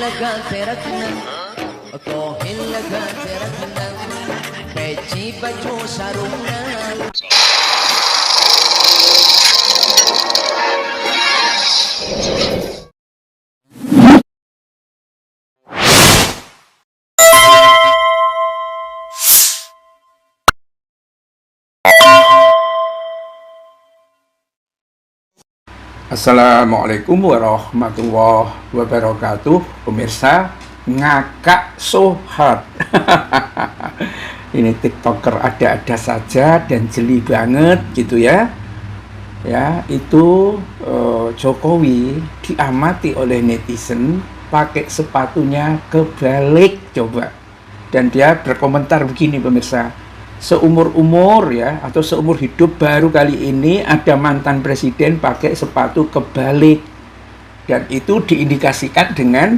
लगाते रखना, कोहिल लगाते रखना, पीछे बचो सारूना. Assalamualaikum warahmatullahi wabarakatuh. Pemirsa, ngakak so hard. Ini tiktoker ada-ada saja dan jeli banget gitu ya. Ya, itu Jokowi diamati oleh netizen pakai sepatunya kebalik coba. Dan dia berkomentar begini pemirsa, seumur-umur ya atau seumur hidup baru kali ini ada mantan presiden pakai sepatu kebalik, dan itu diindikasikan dengan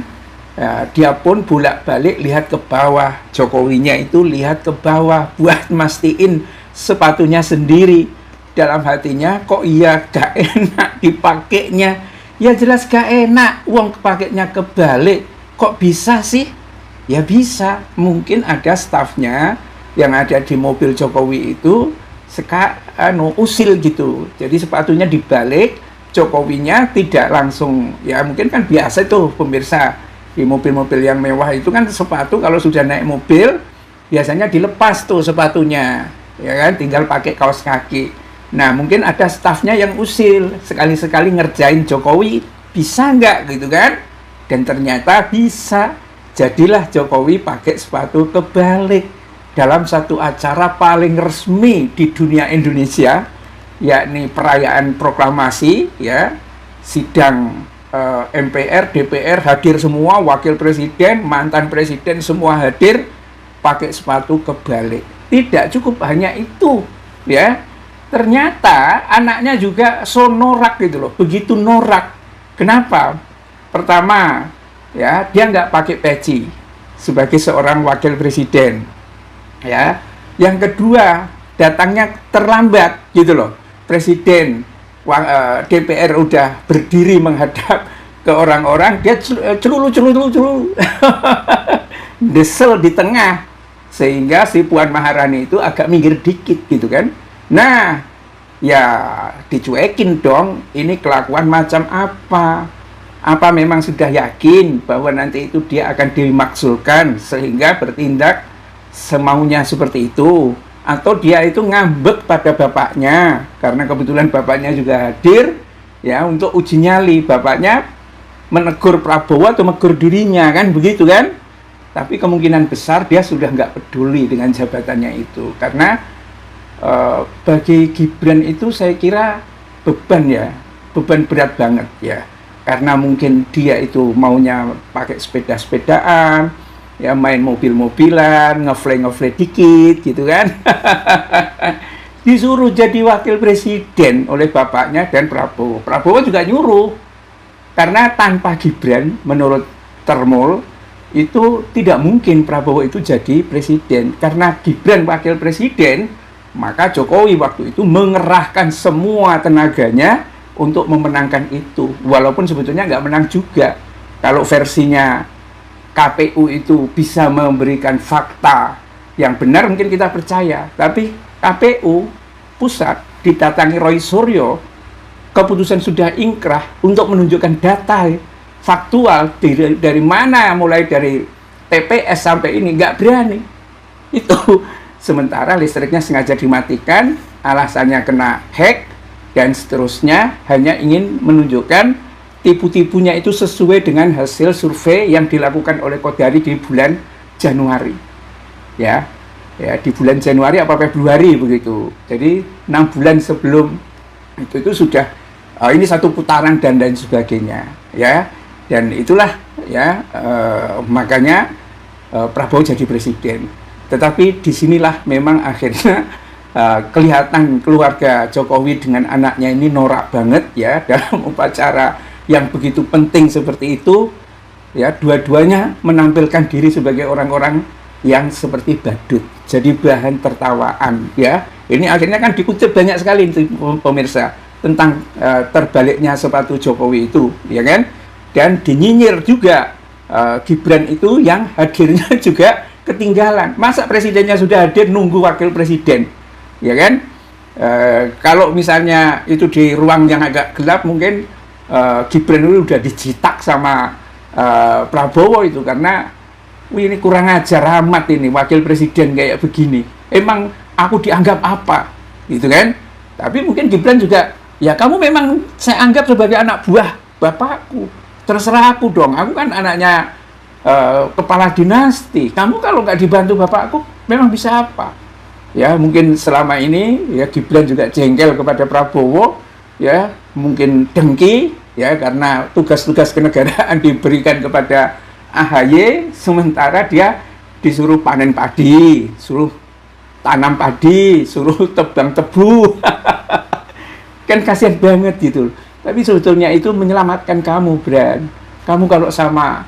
dia pun bolak-balik lihat ke bawah, Jokowinya itu lihat ke bawah buat mastiin sepatunya sendiri. Dalam hatinya, kok iya gak enak dipakainya, ya jelas gak enak, uang pakainya kebalik, kok bisa sih? Ya bisa, mungkin ada stafnya yang ada di mobil Jokowi itu usil gitu. Jadi sepatunya dibalik, Jokowinya tidak langsung, ya mungkin kan biasa tuh pemirsa, di mobil-mobil yang mewah itu kan sepatu kalau sudah naik mobil biasanya dilepas tuh sepatunya, ya kan, tinggal pakai kaos kaki. Nah mungkin ada stafnya yang usil, sekali-sekali ngerjain Jokowi, bisa nggak gitu kan, dan ternyata bisa. Jadilah Jokowi pakai sepatu kebalik dalam satu acara paling resmi di dunia Indonesia, yakni perayaan proklamasi, ya, sidang MPR, DPR hadir semua, wakil presiden, mantan presiden semua hadir, pakai sepatu kebalik. Tidak cukup hanya itu, ya. Ternyata anaknya juga so norak gitu loh, begitu norak. Kenapa? Pertama, ya, dia nggak pakai peci sebagai seorang wakil presiden. Ya, yang kedua datangnya terlambat gitu loh. Presiden DPR udah berdiri menghadap ke orang-orang, dia celulu desel di tengah, sehingga si Puan Maharani itu agak minggir dikit gitu kan. Nah, ya dicuekin dong, ini kelakuan macam apa? Apa memang sudah yakin bahwa nanti itu dia akan dimakzulkan sehingga bertindak semaunya seperti itu, atau dia itu ngambek pada bapaknya karena kebetulan bapaknya juga hadir ya untuk uji nyali, bapaknya menegur Prabowo atau menegur dirinya kan begitu kan. Tapi kemungkinan besar dia sudah nggak peduli dengan jabatannya itu, karena bagi Gibran itu saya kira beban ya, beban berat banget ya, karena mungkin dia itu maunya pakai sepeda-sepedaan, ya main mobil-mobilan, ngefly dikit gitu kan. Disuruh jadi wakil presiden oleh bapaknya dan Prabowo. Prabowo juga nyuruh, karena tanpa Gibran menurut Termul itu tidak mungkin Prabowo itu jadi presiden. Karena Gibran wakil presiden, maka Jokowi waktu itu mengerahkan semua tenaganya untuk memenangkan itu, walaupun sebetulnya nggak menang juga. Kalau versinya KPU itu bisa memberikan fakta yang benar mungkin kita percaya, tapi KPU pusat didatangi Roy Suryo, keputusan sudah ingkrah untuk menunjukkan data faktual dari mana, mulai dari TPS sampai ini, nggak berani itu. Sementara listriknya sengaja dimatikan, alasannya kena hack dan seterusnya, hanya ingin menunjukkan tipu-tipunya itu sesuai dengan hasil survei yang dilakukan oleh Kodari di bulan Januari. Ya, di bulan Januari apa Februari begitu. Jadi 6 bulan sebelum itu sudah ini satu putaran dan lain sebagainya, ya. Dan itulah ya makanya Prabowo jadi presiden. Tetapi disinilah memang akhirnya kelihatan keluarga Jokowi dengan anaknya ini norak banget ya dalam upacara yang begitu penting seperti itu, ya. Dua-duanya menampilkan diri sebagai orang-orang yang seperti badut, jadi bahan tertawaan ya. Ini akhirnya kan dikutip banyak sekali pemirsa tentang terbaliknya sepatu Jokowi itu, ya kan, dan dinyinyir juga Gibran itu yang hadirnya juga ketinggalan. Masa presidennya sudah hadir nunggu wakil presiden, ya kan? Kalau misalnya itu di ruang yang agak gelap, mungkin Gibran itu udah dijitak sama Prabowo itu, karena wih, ini kurang ajar amat ini wakil presiden kayak begini. Emang aku dianggap apa, gitu kan? Tapi mungkin Gibran juga, ya kamu memang saya anggap sebagai anak buah bapakku. Terserah aku dong, aku kan anaknya kepala dinasti. Kamu kalau nggak dibantu bapakku, memang bisa apa? Ya mungkin selama ini ya Gibran juga jengkel kepada Prabowo, ya mungkin dengki ya karena tugas-tugas kenegaraan diberikan kepada AHY, sementara dia disuruh panen padi, suruh tanam padi, suruh tebang tebu. Kan kasihan banget gitu. Tapi sebetulnya itu menyelamatkan kamu, Bran. Kamu kalau sama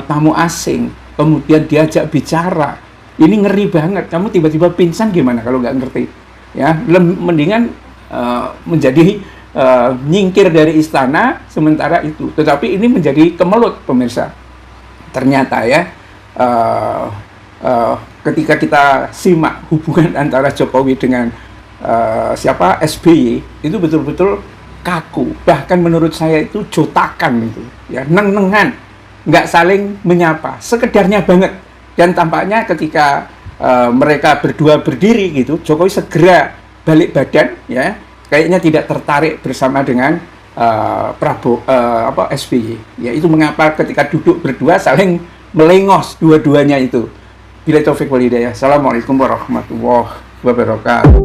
tamu asing kemudian diajak bicara, ini ngeri banget. Kamu tiba-tiba pingsan gimana kalau nggak ngerti? Ya, mendingan menjadi nyingkir dari istana sementara itu. Tetapi ini menjadi kemelut, pemirsa. Ternyata ya, ketika kita simak hubungan antara Jokowi dengan SBY, itu betul-betul kaku. Bahkan menurut saya itu jotakan itu, ya, neng-nengan, nggak saling menyapa, sekedarnya banget. Dan tampaknya ketika mereka berdua berdiri gitu, Jokowi segera balik badan, ya, kayaknya tidak tertarik bersama dengan Prabowo, SBY. Ya, itu mengapa ketika duduk berdua saling melengos dua-duanya itu. Billahi taufiq wal hidayah. Assalamualaikum warahmatullahi wabarakatuh.